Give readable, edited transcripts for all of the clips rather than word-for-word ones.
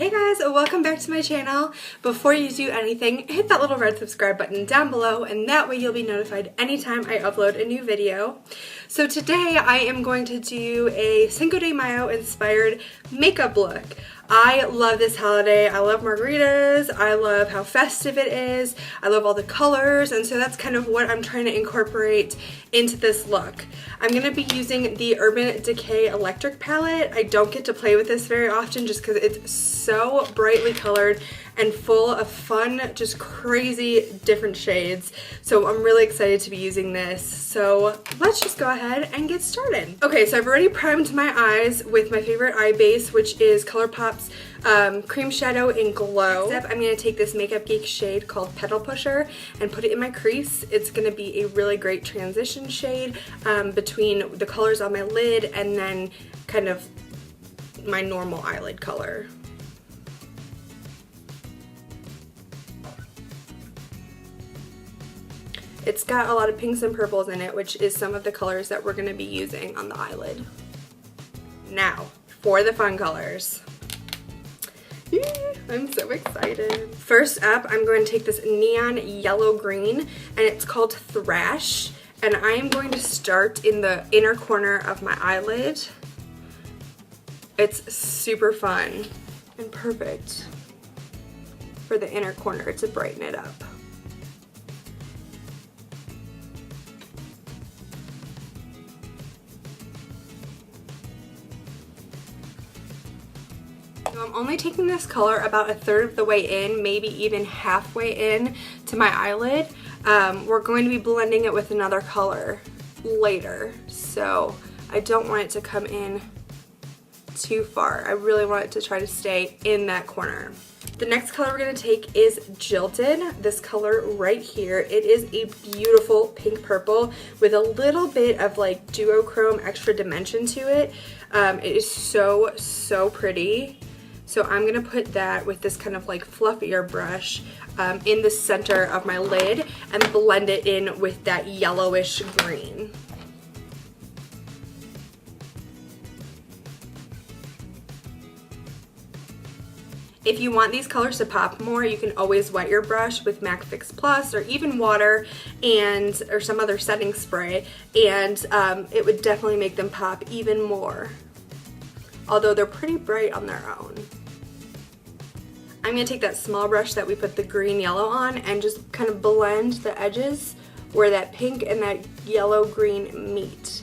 Hey guys, welcome back to my channel. Before you do anything, hit that little red subscribe button down below and that way you'll be notified anytime I upload a new video. So today I am going to do a Cinco de Mayo inspired makeup look. I love this holiday. I love margaritas. I love how festive it is. I love all the colors, and so that's kind of what I'm trying to incorporate into this look. I'm going to be using the Urban Decay Electric palette. I don't get to play with this very often just because it's so brightly colored and full of fun, just crazy different shades. So I'm really excited to be using this. So let's just go ahead and get started. Okay, so I've already primed my eyes with my favorite eye base, which is ColourPop's Cream Shadow in Glow. Next up, I'm going to take this Makeup Geek shade called Petal Pusher and put it in my crease. It's going to be a really great transition shade between the colors on my lid and then kind of my normal eyelid color. It's got a lot of pinks and purples in it, which is some of the colors that we're going to be using on the eyelid. Now, for the fun colors. I'm so excited. First up, I'm going to take this neon yellow green, and it's called Thrash. And I am going to start in the inner corner of my eyelid. It's super fun and perfect for the inner corner to brighten it up. So I'm only taking this color about a third of the way in, maybe even halfway in to my eyelid. We're going to be blending it with another color later, so I don't want it to come in too far. I really want it to try to stay in that corner. The next color we're going to take is Jilted, this color right here. It is a beautiful pink purple with a little bit of like duochrome extra dimension to it. It is so pretty. So I'm going to put that with this kind of like fluffier brush in the center of my lid and blend it in with that yellowish green. If you want these colors to pop more, you can always wet your brush with MAC Fix Plus or even water or some other setting spray, and it would definitely make them pop even more. Although they're pretty bright on their own. I'm going to take that small brush that we put the green yellow on and just kind of blend the edges where that pink and that yellow green meet.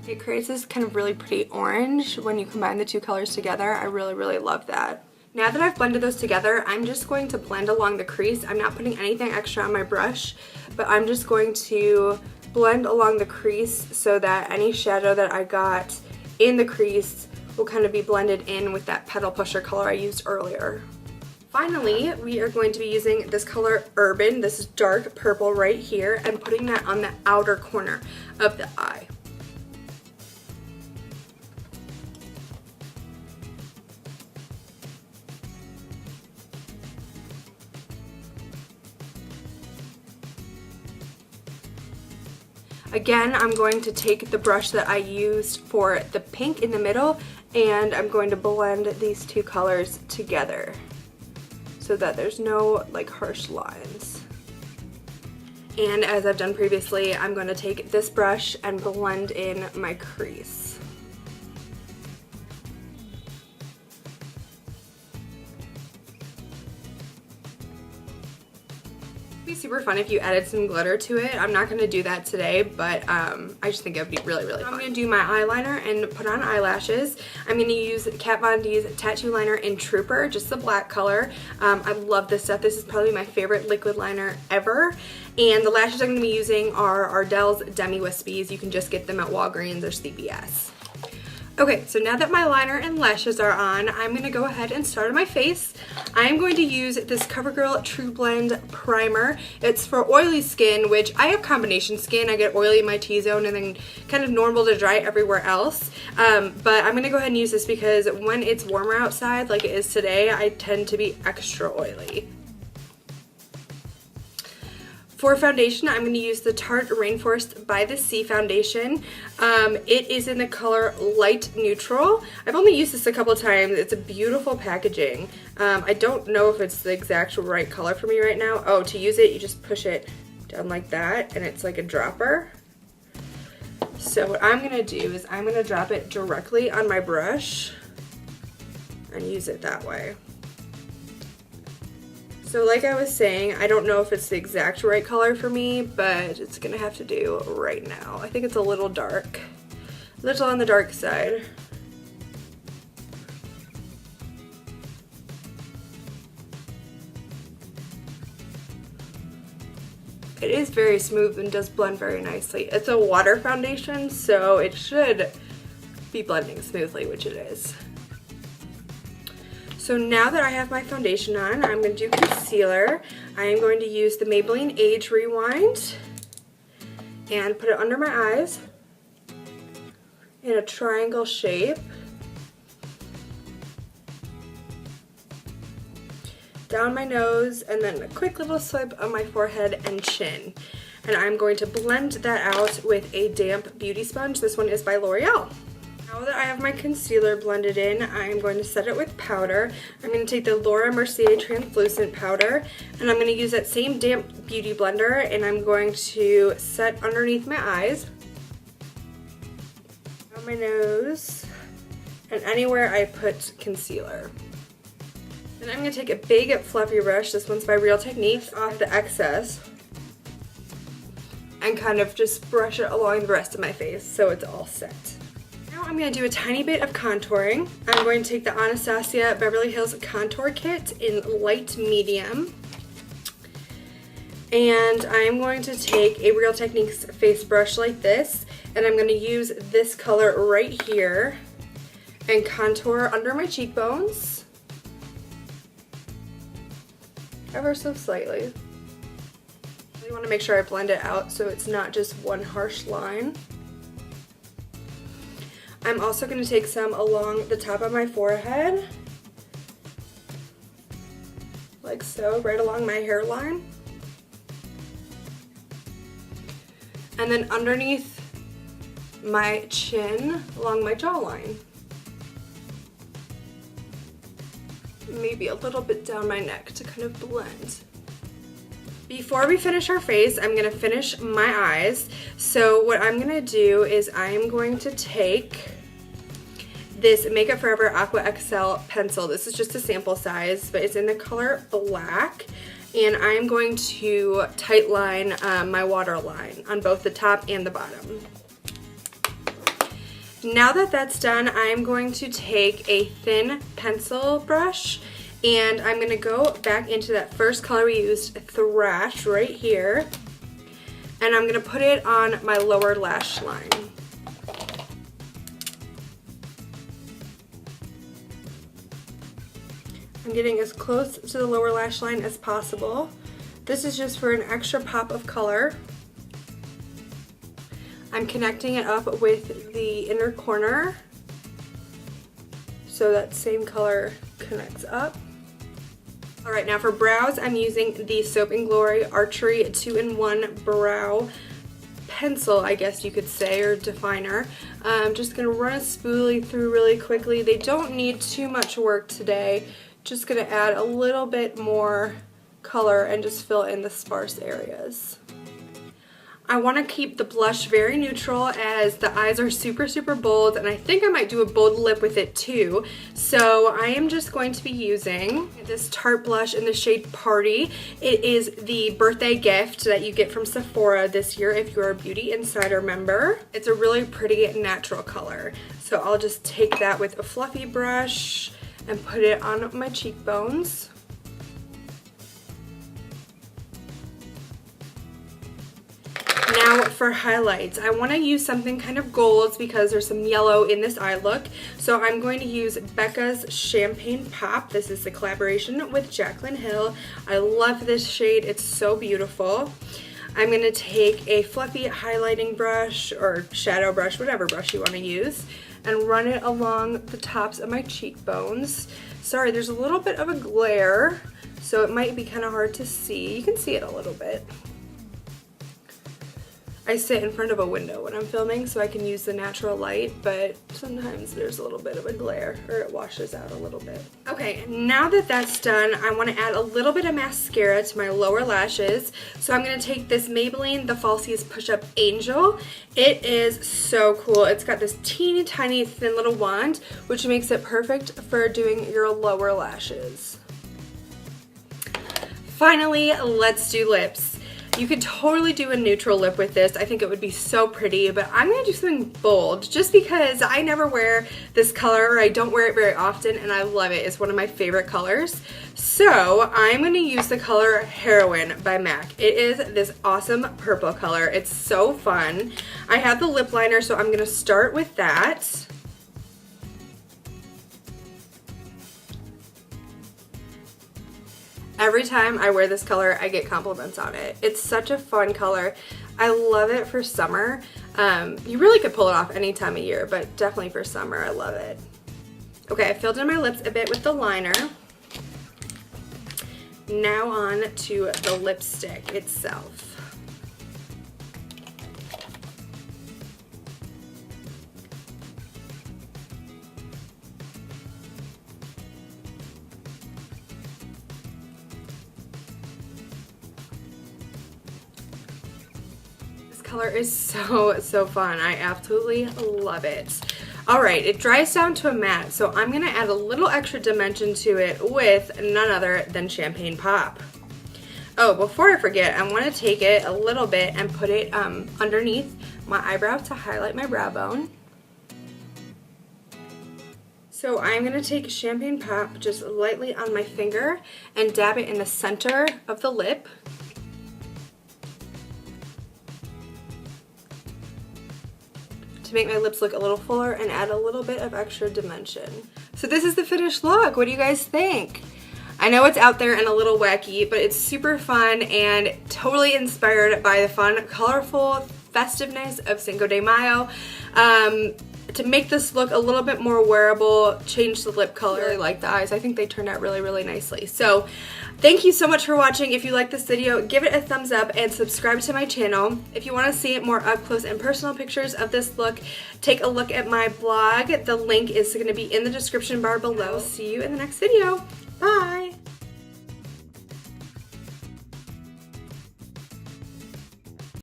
It creates this kind of really pretty orange when you combine the two colors together. I really love that. Now that I've blended those together, I'm just going to blend along the crease. I'm not putting anything extra on my brush, but I'm just going to blend along the crease so that any shadow that I got in the crease will kind of be blended in with that Petal Pusher color I used earlier. Finally, we are going to be using this color Urban, this is dark purple right here, and putting that on the outer corner of the eye. Again, I'm going to take the brush that I used for the pink in the middle and I'm going to blend these two colors together so that there's no like harsh lines. And as I've done previously, I'm going to take this brush and blend in my crease. Be super fun if you added some glitter to it. I'm not going to do that today, but I just think it would be really fun. I'm going to do my eyeliner and put on eyelashes. I'm going to use Kat Von D's Tattoo Liner in Trooper, just the black color. I love this stuff. This is probably my favorite liquid liner ever. And the lashes I'm going to be using are Ardell's Demi Wispies. You can just get them at Walgreens or CVS. Okay, so now that my liner and lashes are on, I'm going to go ahead and start on my face. I'm going to use this CoverGirl True Blend Primer. It's for oily skin, which I have combination skin. I get oily in my T-zone and then kind of normal to dry everywhere else. But I'm going to go ahead and use this because when it's warmer outside, like it is today, I tend to be extra oily. For foundation, I'm going to use the Tarte Rainforest by the Sea foundation. It is in the color Light Neutral. I've only used this a couple times. It's a beautiful packaging. I don't know if it's the exact right color for me right now. Oh, to use it, you just push it down like that, and it's like a dropper. So what I'm going to do is I'm going to drop it directly on my brush and use it that way. So like I was saying, I don't know if it's the exact right color for me, but it's gonna have to do right now. I think it's a little dark, a little on the dark side. It is very smooth and does blend very nicely. It's a water foundation, so it should be blending smoothly, which it is. So now that I have my foundation on, I'm going to do concealer. I am going to use the Maybelline Age Rewind and put it under my eyes in a triangle shape. Down my nose, and then a quick little swipe on my forehead and chin. And I'm going to blend that out with a damp beauty sponge. This one is by L'Oreal. Now that I have my concealer blended in, I'm going to set it with powder. I'm going to take the Laura Mercier translucent powder, and I'm going to use that same damp beauty blender, and I'm going to set underneath my eyes, on my nose, and anywhere I put concealer. Then I'm going to take a big fluffy brush, this one's by Real Techniques, off the excess, and kind of just brush it along the rest of my face so it's all set. Now I'm going to do a tiny bit of contouring. I'm going to take the Anastasia Beverly Hills Contour Kit in light medium. And I'm going to take a Real Techniques face brush like this, and I'm going to use this color right here and contour under my cheekbones, ever so slightly. You want to make sure I blend it out so it's not just one harsh line. I'm also going to take some along the top of my forehead, like so, right along my hairline. And then underneath my chin, along my jawline. Maybe a little bit down my neck to kind of blend. Before we finish our face, I'm going to finish my eyes. So what I'm going to do is I am going to take this Makeup Forever Aqua XL pencil. This is just a sample size, but it's in the color black. And I'm going to tight line my waterline on both the top and the bottom. Now that that's done, I'm going to take a thin pencil brush, and I'm going to go back into that first color we used, Thrash, right here, and I'm going to put it on my lower lash line. I'm getting as close to the lower lash line as possible. This is just for an extra pop of color. I'm connecting it up with the inner corner so that same color connects up. Alright, now for brows, I'm using the Soap & Glory Archery 2-in-1 Brow Pencil, I guess you could say, or definer. I'm just going to run a spoolie through really quickly. They don't need too much work today. Just going to add a little bit more color and just fill in the sparse areas. I want to keep the blush very neutral as the eyes are super bold, and I think I might do a bold lip with it too. So I am just going to be using this Tarte blush in the shade Party. It is the birthday gift that you get from Sephora this year if you're a Beauty Insider member. It's a really pretty natural color. So I'll just take that with a fluffy brush and put it on my cheekbones. Now for highlights, I want to use something kind of gold because there's some yellow in this eye look. So I'm going to use Becca's Champagne Pop. This is the collaboration with Jaclyn Hill. I love this shade. It's so beautiful. I'm going to take a fluffy highlighting brush or shadow brush, whatever brush you want to use, and run it along the tops of my cheekbones. Sorry, there's a little bit of a glare, so it might be kind of hard to see. You can see it a little bit. I sit in front of a window when I'm filming so I can use the natural light, but sometimes there's a little bit of a glare or it washes out a little bit. Okay, now that that's done, I want to add a little bit of mascara to my lower lashes. So I'm going to take this Maybelline The Falsies Push-Up Angel. It is so cool. It's got this teeny tiny thin little wand, which makes it perfect for doing your lower lashes. Finally, let's do lips. You could totally do a neutral lip with this. I think it would be so pretty, but I'm gonna do something bold just because I never wear this color, or I don't wear it very often, and I love it. It's one of my favorite colors. So I'm gonna use the color Heroin by MAC. It is this awesome purple color. It's so fun. I have the lip liner, so I'm gonna start with that. Every time I wear this color, I get compliments on it. It's such a fun color. I love it for summer. You really could pull it off any time of year, but definitely for summer, I love it. Okay, I filled in my lips a bit with the liner. Now on to the lipstick itself. Color is so fun. I absolutely love it. Alright, it dries down to a matte, so I'm going to add a little extra dimension to it with none other than Champagne Pop. Oh, before I forget, I want to take it a little bit and put it underneath my eyebrow to highlight my brow bone. So I'm going to take Champagne Pop just lightly on my finger and dab it in the center of the lip. To make my lips look a little fuller and add a little bit of extra dimension. So this is the finished look. What do you guys think? I know it's out there and a little wacky, but it's super fun and totally inspired by the fun, colorful festiveness of Cinco de Mayo. To make this look a little bit more wearable, change the lip color. I really like the eyes. I think they turned out really nicely. So thank you so much for watching. If you like this video, give it a thumbs up and subscribe to my channel. If you want to see more up close and personal pictures of this look, take a look at my blog. The link is going to be in the description bar below. See you in the next video. Bye!